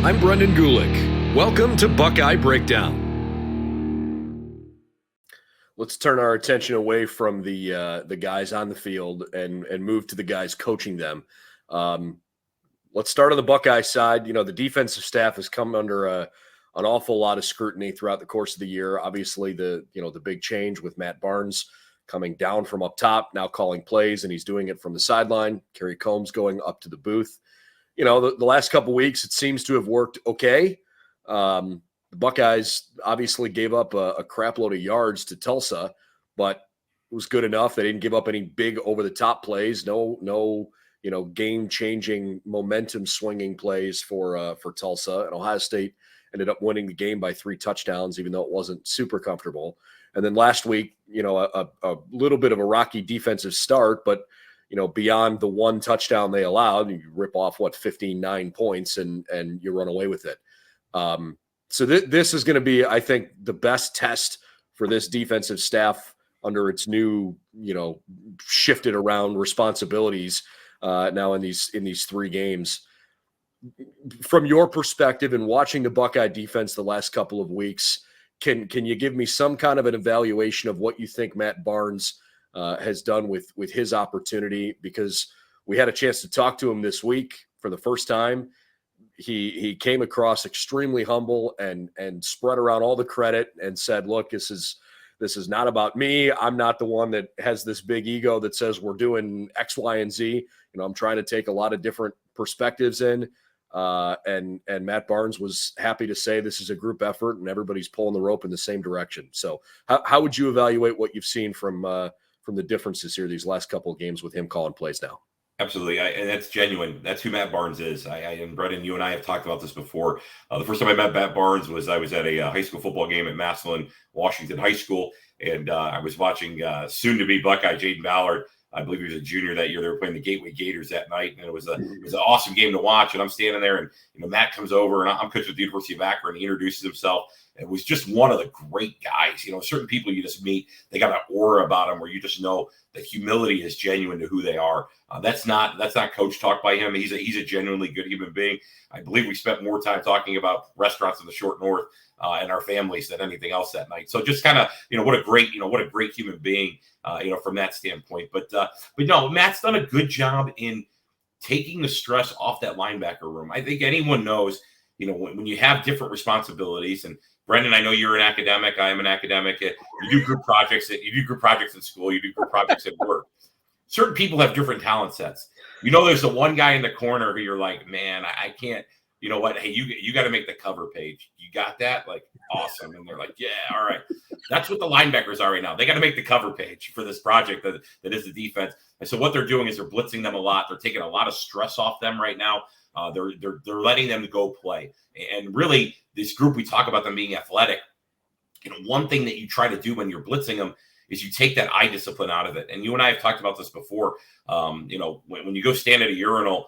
I'm Brendan Gulick. Welcome to Buckeye Breakdown. Let's turn our attention away from the guys on the field and move to the guys coaching them. Let's start on the Buckeye side. You know, the defensive staff has come under an awful lot of scrutiny throughout the course of the year. Obviously, the big change with Matt Barnes coming down from up top, now calling plays, and he's doing it from the sideline. Kerry Combs going up to the booth. You know, the last couple of weeks, it seems to have worked okay. The Buckeyes obviously gave up a crap load of yards to Tulsa, but it was good enough. They didn't give up any big over-the-top plays. No, game-changing, momentum-swinging plays for Tulsa. And Ohio State ended up winning the game by 3 touchdowns, even though it wasn't super comfortable. And then last week, a little bit of a rocky defensive start, but beyond the 1 touchdown they allowed, you rip off 15-9 points and you run away with it. So this is going to be, I think, the best test for this defensive staff under its new, shifted around responsibilities now in these 3 games. From your perspective and watching the Buckeye defense the last couple of weeks, can you give me some kind of an evaluation of what you think Matt Barnes has done with his opportunity? Because we had a chance to talk to him this week for the first time. He came across extremely humble and spread around all the credit and said, look, this is not about me. I'm not the one that has this big ego that says we're doing X, Y, and Z. I'm trying to take a lot of different perspectives in. And Matt Barnes was happy to say this is a group effort and everybody's pulling the rope in the same direction. So how would you evaluate what you've seen from the differences here these last couple of games with him calling plays now? Absolutely. And that's genuine. That's who Matt Barnes is. And Brendan, you and I have talked about this before. The first time I met Matt Barnes was I was at a high school football game at Massillon, Washington High School. And I was watching soon-to-be Buckeye Jaden Ballard. I believe he was a junior that year. They were playing the Gateway Gators that night, and it was an awesome game to watch. And I'm standing there, and Matt comes over, and I'm coaching at the University of Akron. He introduces himself. It was just one of the great guys. Certain people you just meet, they got an aura about them where you just know the humility is genuine to who they are. That's not coach talk by him. He's a genuinely good human being. I believe we spent more time talking about restaurants in the Short North and our families than anything else that night. So just kind of what a great human being from that standpoint. But no, Matt's done a good job in taking the stress off that linebacker room. I think anyone knows when you have different responsibilities. And Brendan, I know you're an academic. I am an academic. You do group projects. You do group projects in school. You do group projects at work. Certain people have different talent sets. There's the one guy in the corner who you're like, man, I can't. You know what? Hey, you got to make the cover page. You got that? Like, awesome. And they're like, yeah, all right. That's what the linebackers are right now. They got to make the cover page for this project that is the defense. And so what they're doing is they're blitzing them a lot. They're taking a lot of stress off them right now. They're letting them go play. And really, this group, we talk about them being athletic. One thing that you try to do when you're blitzing them is you take that eye discipline out of it. And you and I have talked about this before. When you go stand at a urinal,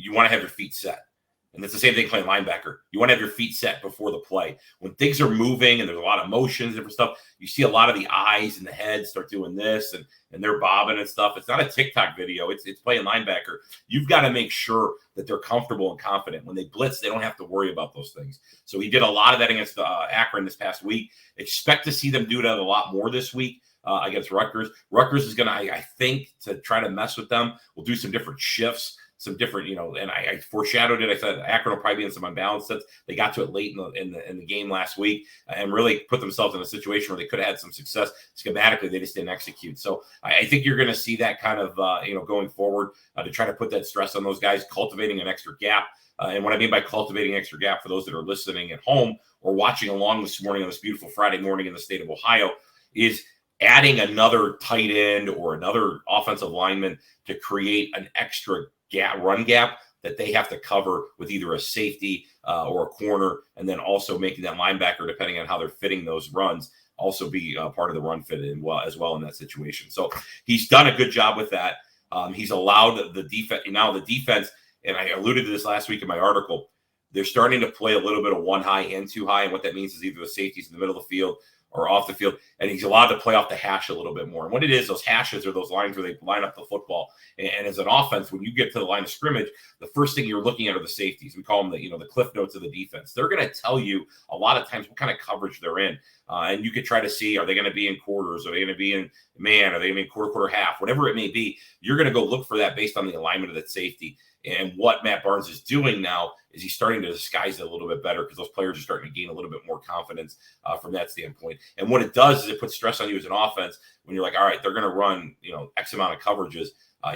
you want to have your feet set. And it's the same thing playing linebacker. You want to have your feet set before the play. When things are moving and there's a lot of motions, different stuff, you see a lot of the eyes and the head start doing this and they're bobbing and stuff. It's not a TikTok video. It's playing linebacker. You've got to make sure that they're comfortable and confident. When they blitz, they don't have to worry about those things. So he did a lot of that against Akron this past week. Expect to see them do that a lot more this week against Rutgers. Rutgers is going to, I think, to try to mess with them, we'll do some different shifts. Some different, and I foreshadowed it. I said Akron will probably be in some unbalanced sets. They got to it late in the game last week and really put themselves in a situation where they could have had some success. Schematically, they just didn't execute. So I think you're going to see that kind of, going forward to try to put that stress on those guys, cultivating an extra gap. And what I mean by cultivating extra gap for those that are listening at home or watching along this morning on this beautiful Friday morning in the state of Ohio is adding another tight end or another offensive lineman to create an extra run gap that they have to cover with either a safety or a corner, and then also making that linebacker, depending on how they're fitting those runs, also be part of the run fit as well in that situation. So he's done a good job with that. He's allowed the defense. Now the defense, and I alluded to this last week in my article, they're starting to play a little bit of one high and two high, and what that means is either the safeties in the middle of the field or off the field, and he's allowed to play off the hash a little bit more. And what it is, those hashes are those lines where they line up the football. And as an offense, when you get to the line of scrimmage, the first thing you're looking at are the safeties. We call them the cliff notes of the defense. They're going to tell you a lot of times what kind of coverage they're in. And you could try to see, are they going to be in quarters? Are they going to be in man? Are they going to be in quarter, half? Whatever it may be, you're going to go look for that based on the alignment of that safety. And what Matt Barnes is doing now is he's starting to disguise it a little bit better because those players are starting to gain a little bit more confidence from that standpoint. And what it does is it puts stress on you as an offense when you're like, all right, they're going to run, X amount of coverages.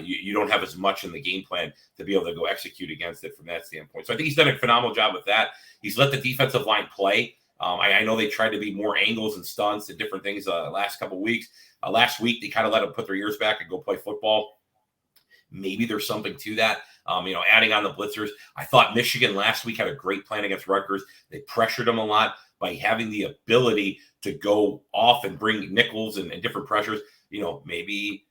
You don't have as much in the game plan to be able to go execute against it from that standpoint. So I think he's done a phenomenal job with that. He's let the defensive line play. I know they tried to be more angles and stunts and different things last couple of weeks. Last week, they kind of let them put their ears back and go play football. Maybe there's something to that. Adding on the blitzers. I thought Michigan last week had a great plan against Rutgers. They pressured them a lot by having the ability to go off and bring nickels and different pressures. Maybe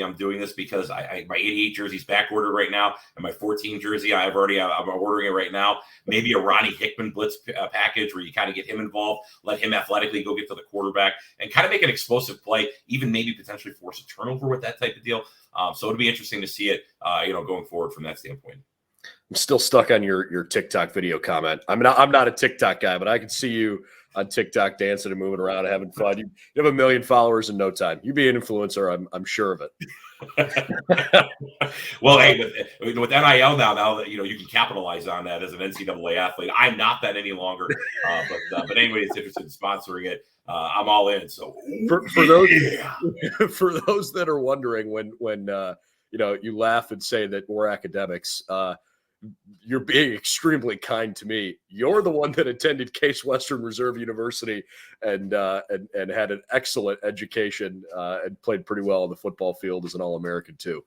I'm doing this because my 88 jersey's back ordered right now, and my 14 jersey I'm ordering it right now. Maybe a Ronnie Hickman blitz package where you kind of get him involved, let him athletically go get to the quarterback, and kind of make an explosive play, even maybe potentially force a turnover with that type of deal. So it'll be interesting to see it, going forward from that standpoint. I'm still stuck on your TikTok video comment. I'm not a TikTok guy, but I can see you on TikTok dancing and moving around and having fun. You have 1 million followers in no time. You be an influencer, I'm sure of it. Well, hey, with NIL now that you can capitalize on that as an NCAA athlete. I'm not that any longer, but anybody that's interested in sponsoring it, I'm all in. So for those that are wondering, when you laugh and say that we're academics, you're being extremely kind to me. You're the one that attended Case Western Reserve University and had an excellent education and played pretty well on the football field as an All-American too.